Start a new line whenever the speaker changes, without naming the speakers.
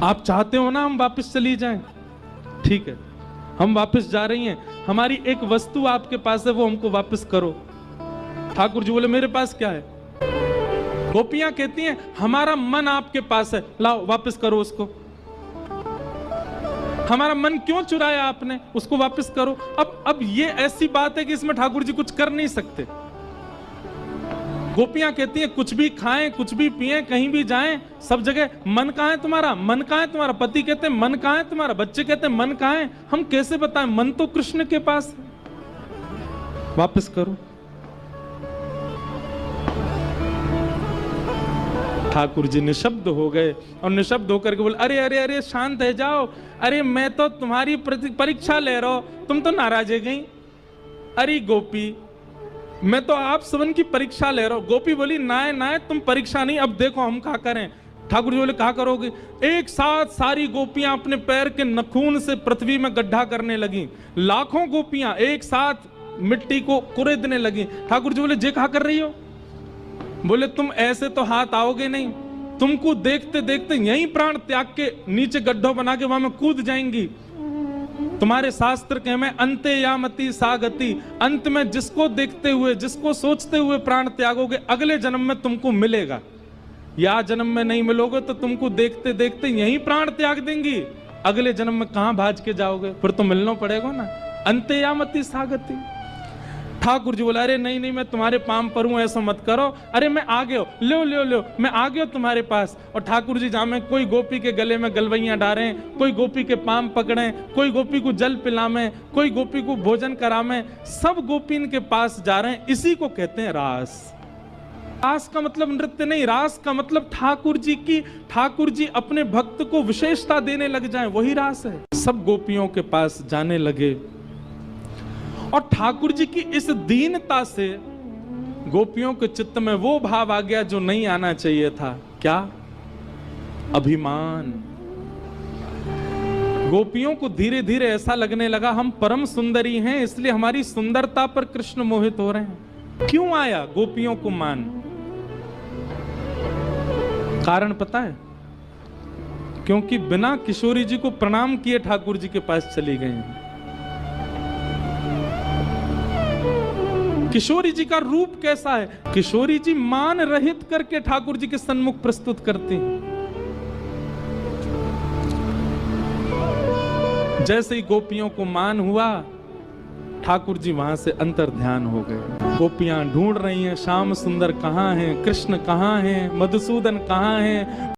आप चाहते हो ना हम वापस चली जाएं? ठीक है, हम वापस जा रही हैं, हमारी एक वस्तु आपके पास है, वो हमको वापस करो। ठाकुर जी बोले मेरे पास क्या है? गोपियां कहती हैं हमारा मन आपके पास है, लाओ वापस करो उसको। हमारा मन क्यों चुराया आपने, उसको वापस करो। अब ये ऐसी बात है कि इसमें ठाकुर जी कुछ कर नहीं सकते। गोपियां कहती हैं कुछ भी खाएं, कुछ भी पिएं, कहीं भी जाएं, सब जगह मन कहां है तुम्हारा, मन कहां है तुम्हारा। पति कहते हैं मन कहां है तुम्हारा, बच्चे कहते हैं मन कहां है। हम कैसे बताएं, मन तो कृष्ण के पास है, वापस करो। ठाकुर जी निशब्द हो गए और निशब्द होकर के बोले अरे अरे अरे शांत है जाओ। अरे मैं तो तुम्हारी परीक्षा ले रहा हूं, तुम तो नाराज है गई। अरे गोपी मैं तो आप सबन की परीक्षा ले रहा हूं। गोपी बोली नाय नाय तुम परीक्षा नहीं, अब देखो हम क्या करें। ठाकुर जी बोले क्या करोगे? एक साथ सारी गोपियां अपने पैर के नखून से पृथ्वी में गड्ढा करने लगी। लाखों गोपियां एक साथ मिट्टी को कुरेदने लगी। ठाकुर जी बोले जे क्या कर रही हो? बोले तुम ऐसे तो हाथ आओगे नहीं, तुमको देखते देखते यहीं प्राण त्याग के नीचे गड्ढों बना के वहां में कूद जाएंगी। तुम्हारे शास्त्र के में अंते यामति सागति, अंत में जिसको देखते हुए जिसको सोचते हुए प्राण त्यागोगे अगले जन्म में तुमको मिलेगा। या जन्म में नहीं मिलोगे तो तुमको देखते देखते यहीं प्राण त्याग देंगी, अगले जन्म में कहां भाज के जाओगे, फिर तो मिलना पड़ेगा ना। अंते यामति सागति। ठाकुर जी बोला अरे नहीं नहीं मैं तुम्हारे पाम पर हूं, ऐसा मत करो। अरे मैं आ गया, लो लो लो मैं आ गया तुम्हारे पास। और ठाकुर जी जामे कोई गोपी के गले में गलवैया डालें, कोई गोपी के पाम पकड़ें, कोई गोपी को जल पिलामें, कोई गोपी को भोजन करामें, सब गोपी इनके पास जा रहे हैं। इसी को कहते हैं रास। रास का मतलब नृत्य नहीं, रास का मतलब ठाकुर जी अपने भक्त को विशेषता देने लग जाएं, वही रास है। सब गोपियों के पास जाने लगे और ठाकुर जी की इस दीनता से गोपियों के चित्त में वो भाव आ गया जो नहीं आना चाहिए था। क्या? अभिमान। गोपियों को धीरे धीरे ऐसा लगने लगा हम परम सुंदरी हैं, इसलिए हमारी सुंदरता पर कृष्ण मोहित हो रहे हैं। क्यों आया गोपियों को मान? कारण पता है? क्योंकि बिना किशोरी जी को प्रणाम किए ठाकुर जी के पास चली गई। किशोरी जी का रूप कैसा है? किशोरी जी मान रहित करके ठाकुर जी के सन्मुख प्रस्तुत करती हैं। जैसे ही गोपियों को मान हुआ, ठाकुर जी वहां से अंतर ध्यान हो गए। गोपियां ढूंढ रही हैं श्याम सुंदर कहां हैं, कृष्ण कहां हैं, मधुसूदन कहां हैं।